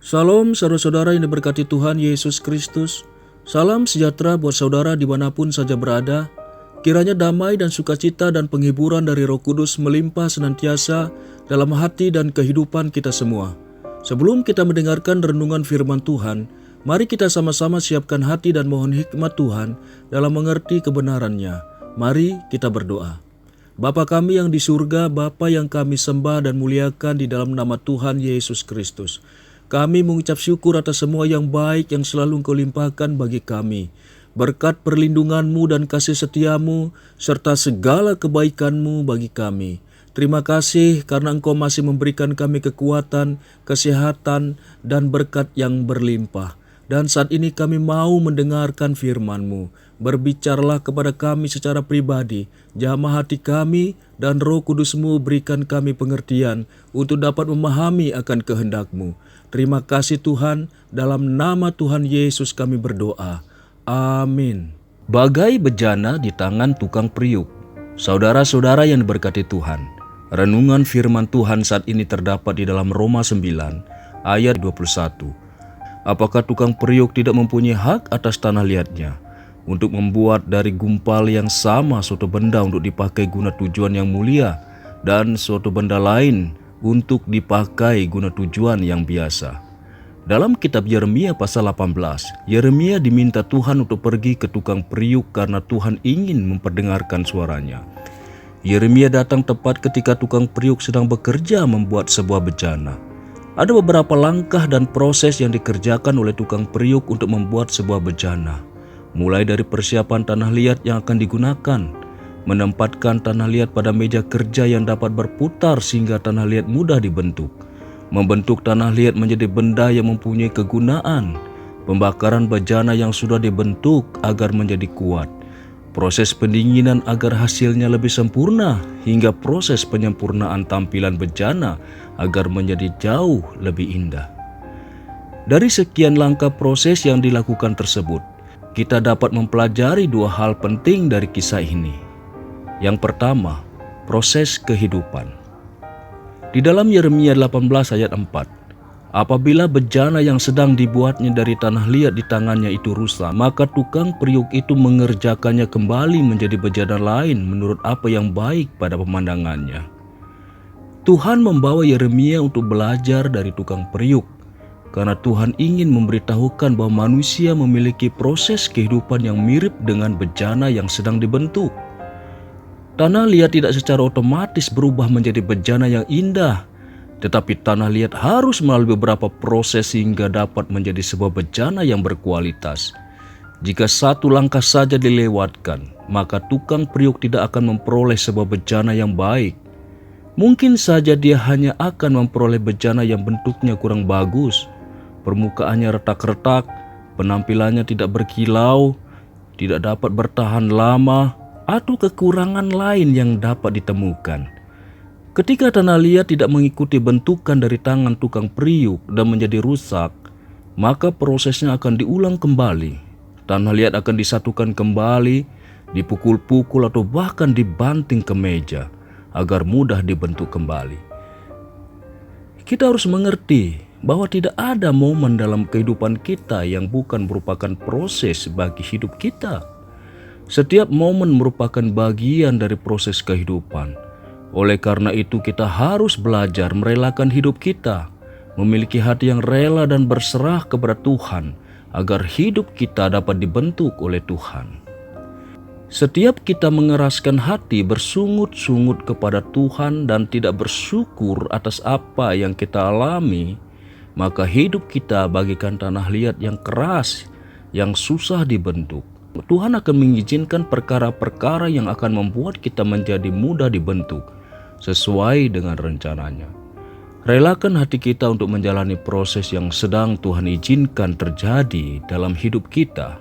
Salam saudara-saudara yang diberkati Tuhan Yesus Kristus. Salam sejahtera buat saudara dimanapun saja berada. Kiranya damai dan sukacita dan penghiburan dari Roh Kudus melimpah senantiasa dalam hati dan kehidupan kita semua. Sebelum kita mendengarkan renungan firman Tuhan, mari kita sama-sama siapkan hati dan mohon hikmat Tuhan dalam mengerti kebenarannya. Mari kita berdoa. Bapa kami yang di surga, Bapa yang kami sembah dan muliakan di dalam nama Tuhan Yesus Kristus. Kami mengucap syukur atas semua yang baik yang selalu Engkau limpahkan bagi kami. Berkat perlindungan-Mu dan kasih setia-Mu, serta segala kebaikan-Mu bagi kami. Terima kasih karena Engkau masih memberikan kami kekuatan, kesehatan, dan berkat yang berlimpah. Dan saat ini kami mau mendengarkan firman-Mu. Berbicaralah kepada kami secara pribadi, jamah hati kami, dan Roh Kudus-Mu berikan kami pengertian untuk dapat memahami akan kehendak-Mu. Terima kasih Tuhan, dalam nama Tuhan Yesus kami berdoa. Amin. Bagai bejana di tangan tukang periuk. Saudara-saudara yang diberkati Tuhan, renungan firman Tuhan saat ini terdapat di dalam Roma 9 ayat 21. Apakah tukang periuk tidak mempunyai hak atas tanah liatnya untuk membuat dari gumpal yang sama suatu benda untuk dipakai guna tujuan yang mulia dan suatu benda lain untuk dipakai guna tujuan yang biasa? Dalam kitab Yeremia pasal 18, Yeremia diminta Tuhan untuk pergi ke tukang periuk karena Tuhan ingin memperdengarkan suaranya. Yeremia datang tepat ketika tukang periuk sedang bekerja membuat sebuah bejana. Ada beberapa langkah dan proses yang dikerjakan oleh tukang periuk untuk membuat sebuah bejana. Mulai dari persiapan tanah liat yang akan digunakan, menempatkan tanah liat pada meja kerja yang dapat berputar sehingga tanah liat mudah dibentuk, membentuk tanah liat menjadi benda yang mempunyai kegunaan, pembakaran bejana yang sudah dibentuk agar menjadi kuat, proses pendinginan agar hasilnya lebih sempurna, hingga proses penyempurnaan tampilan bejana agar menjadi jauh lebih indah. Dari sekian langkah proses yang dilakukan tersebut, kita dapat mempelajari dua hal penting dari kisah ini. Yang pertama, proses kehidupan. Di dalam Yeremia 18 ayat 4, apabila bejana yang sedang dibuatnya dari tanah liat di tangannya itu rusak, maka tukang periuk itu mengerjakannya kembali menjadi bejana lain menurut apa yang baik pada pemandangannya. Tuhan membawa Yeremia untuk belajar dari tukang periuk, karena Tuhan ingin memberitahukan bahwa manusia memiliki proses kehidupan yang mirip dengan bejana yang sedang dibentuk. Tanah liat tidak secara otomatis berubah menjadi bejana yang indah, tetapi tanah liat harus melalui beberapa proses sehingga dapat menjadi sebuah bejana yang berkualitas. Jika satu langkah saja dilewatkan, maka tukang periuk tidak akan memperoleh sebuah bejana yang baik. Mungkin saja dia hanya akan memperoleh bejana yang bentuknya kurang bagus, permukaannya retak-retak, penampilannya tidak berkilau, tidak dapat bertahan lama, atau kekurangan lain yang dapat ditemukan. Ketika tanah liat tidak mengikuti bentukan dari tangan tukang periuk dan menjadi rusak, maka prosesnya akan diulang kembali. Tanah liat akan disatukan kembali, dipukul-pukul atau bahkan dibanting ke meja agar mudah dibentuk kembali. Kita harus mengerti bahwa tidak ada momen dalam kehidupan kita yang bukan merupakan proses bagi hidup kita. Setiap momen merupakan bagian dari proses kehidupan. Oleh karena itu kita harus belajar merelakan hidup kita, memiliki hati yang rela dan berserah kepada Tuhan agar hidup kita dapat dibentuk oleh Tuhan. Setiap kita mengeraskan hati bersungut-sungut kepada Tuhan dan tidak bersyukur atas apa yang kita alami, maka hidup kita bagaikan tanah liat yang keras, yang susah dibentuk. Tuhan akan mengizinkan perkara-perkara yang akan membuat kita menjadi mudah dibentuk sesuai dengan rencananya. Relakan hati kita untuk menjalani proses yang sedang Tuhan izinkan terjadi dalam hidup kita.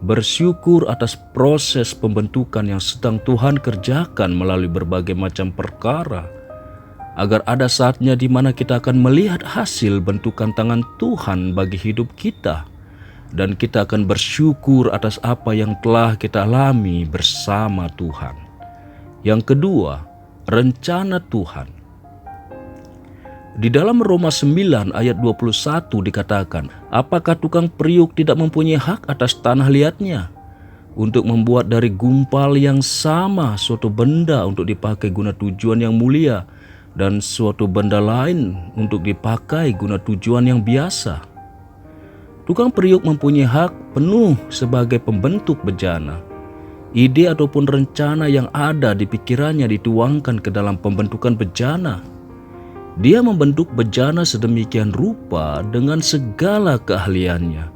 Bersyukur atas proses pembentukan yang sedang Tuhan kerjakan melalui berbagai macam perkara, agar ada saatnya di mana kita akan melihat hasil bentukan tangan Tuhan bagi hidup kita. Dan kita akan bersyukur atas apa yang telah kita alami bersama Tuhan. Yang kedua, rencana Tuhan. Di dalam Roma 9 ayat 21 dikatakan, apakah tukang periuk tidak mempunyai hak atas tanah liatnya untuk membuat dari gumpal yang sama suatu benda untuk dipakai guna tujuan yang mulia dan suatu benda lain untuk dipakai guna tujuan yang biasa? Tukang periuk mempunyai hak penuh sebagai pembentuk bejana. Ide ataupun rencana yang ada di pikirannya dituangkan ke dalam pembentukan bejana. Dia membentuk bejana sedemikian rupa dengan segala keahliannya,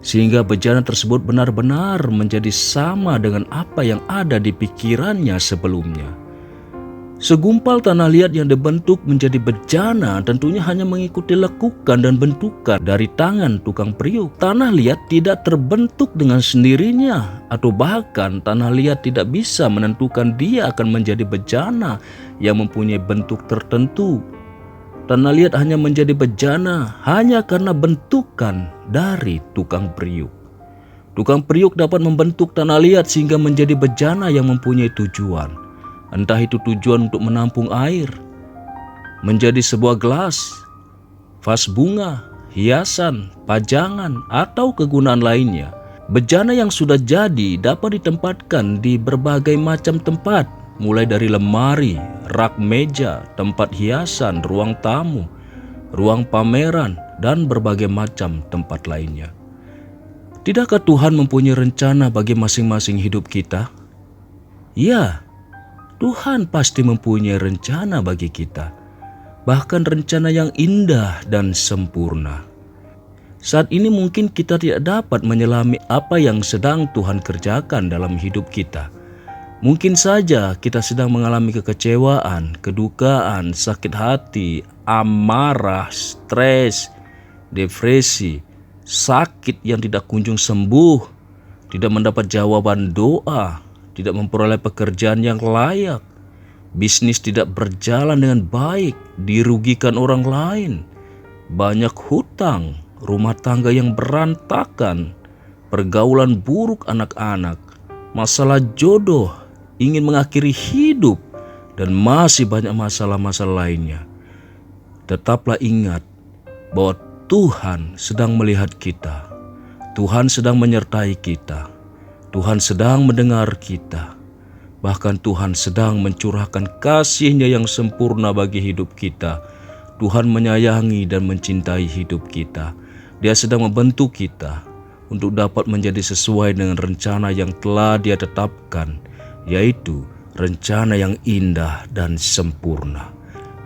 sehingga bejana tersebut benar-benar menjadi sama dengan apa yang ada di pikirannya sebelumnya. Segumpal tanah liat yang dibentuk menjadi bejana tentunya hanya mengikuti lekukan dan bentukan dari tangan tukang periuk. Tanah liat tidak terbentuk dengan sendirinya, atau bahkan tanah liat tidak bisa menentukan dia akan menjadi bejana yang mempunyai bentuk tertentu. Tanah liat hanya menjadi bejana hanya karena bentukan dari tukang periuk. Tukang periuk dapat membentuk tanah liat sehingga menjadi bejana yang mempunyai tujuan. Entah itu tujuan untuk menampung air, menjadi sebuah gelas, vas bunga, hiasan, pajangan, atau kegunaan lainnya. Bejana yang sudah jadi dapat ditempatkan di berbagai macam tempat, mulai dari lemari, rak meja, tempat hiasan, ruang tamu, ruang pameran, dan berbagai macam tempat lainnya. Tidakkah Tuhan mempunyai rencana bagi masing-masing hidup kita? Ya, Tuhan pasti mempunyai rencana bagi kita, bahkan rencana yang indah dan sempurna. Saat ini mungkin kita tidak dapat menyelami apa yang sedang Tuhan kerjakan dalam hidup kita. Mungkin saja kita sedang mengalami kekecewaan, kedukaan, sakit hati, amarah, stres, depresi, sakit yang tidak kunjung sembuh, tidak mendapat jawaban doa, tidak memperoleh pekerjaan yang layak, bisnis tidak berjalan dengan baik, dirugikan orang lain, banyak hutang, rumah tangga yang berantakan, pergaulan buruk anak-anak, masalah jodoh, ingin mengakhiri hidup, dan masih banyak masalah-masalah lainnya. Tetaplah ingat bahwa Tuhan sedang melihat kita, Tuhan sedang menyertai kita, Tuhan sedang mendengar kita. Bahkan Tuhan sedang mencurahkan kasih-Nya yang sempurna bagi hidup kita. Tuhan menyayangi dan mencintai hidup kita. Dia sedang membentuk kita untuk dapat menjadi sesuai dengan rencana yang telah Dia tetapkan, yaitu rencana yang indah dan sempurna.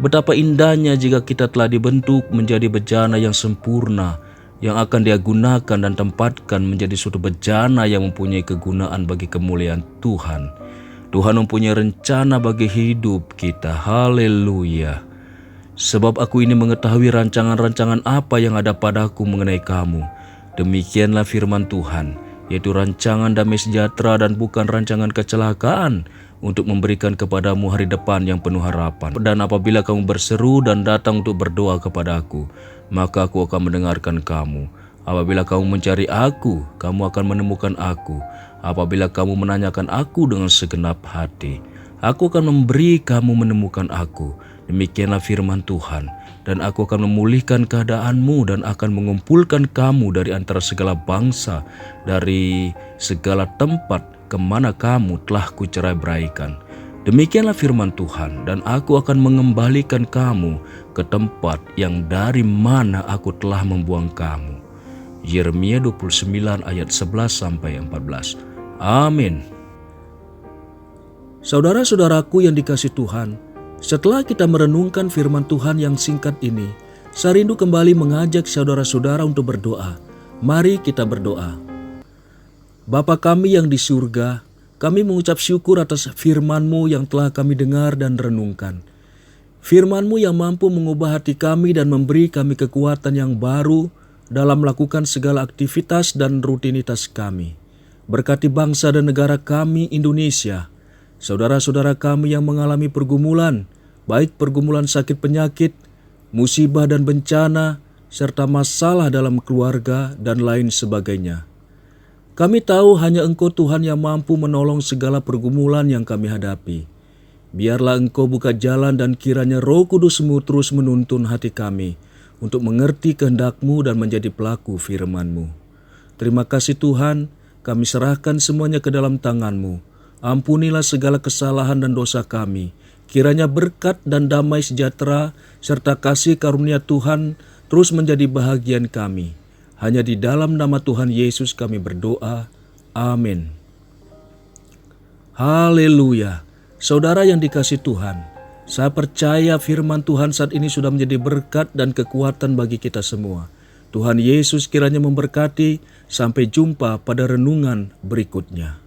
Betapa indahnya jika kita telah dibentuk menjadi bejana yang sempurna, yang akan Dia gunakan dan tempatkan menjadi suatu bejana yang mempunyai kegunaan bagi kemuliaan Tuhan. Tuhan mempunyai rencana bagi hidup kita. Haleluya. Sebab aku ini mengetahui rancangan-rancangan apa yang ada padaku mengenai kamu. Demikianlah firman Tuhan, yaitu rancangan damai sejahtera dan bukan rancangan kecelakaan, untuk memberikan kepadamu hari depan yang penuh harapan. Dan apabila kamu berseru dan datang untuk berdoa kepadaku, maka aku akan mendengarkan kamu. Apabila kamu mencari aku, kamu akan menemukan aku. Apabila kamu menanyakan aku dengan segenap hati, aku akan memberi kamu menemukan aku. Demikianlah firman Tuhan. Dan aku akan memulihkan keadaanmu dan akan mengumpulkan kamu dari antara segala bangsa, dari segala tempat kemana kamu telah kucerai-beraikan. Demikianlah firman Tuhan, dan aku akan mengembalikan kamu ke tempat yang dari mana aku telah membuang kamu. Yeremia 29 ayat 11-14. Amin. Saudara-saudaraku yang dikasihi Tuhan, setelah kita merenungkan firman Tuhan yang singkat ini, saya rindu kembali mengajak saudara-saudara untuk berdoa. Mari kita berdoa. Bapa kami yang di surga, kami mengucap syukur atas firman-Mu yang telah kami dengar dan renungkan. Firman-Mu yang mampu mengubah hati kami dan memberi kami kekuatan yang baru dalam melakukan segala aktivitas dan rutinitas kami. Berkati bangsa dan negara kami Indonesia, saudara-saudara kami yang mengalami pergumulan, baik pergumulan sakit penyakit, musibah dan bencana, serta masalah dalam keluarga dan lain sebagainya. Kami tahu hanya Engkau Tuhan yang mampu menolong segala pergumulan yang kami hadapi. Biarlah Engkau buka jalan dan kiranya Roh Kudus-Mu terus menuntun hati kami untuk mengerti kehendak-Mu dan menjadi pelaku firman-Mu. Terima kasih Tuhan, kami serahkan semuanya ke dalam tangan-Mu. Ampunilah segala kesalahan dan dosa kami. Kiranya berkat dan damai sejahtera serta kasih karunia Tuhan terus menjadi bahagian kami. Hanya di dalam nama Tuhan Yesus kami berdoa. Amin. Haleluya. Saudara yang dikasihi Tuhan, saya percaya firman Tuhan saat ini sudah menjadi berkat dan kekuatan bagi kita semua. Tuhan Yesus kiranya memberkati. Sampai jumpa pada renungan berikutnya.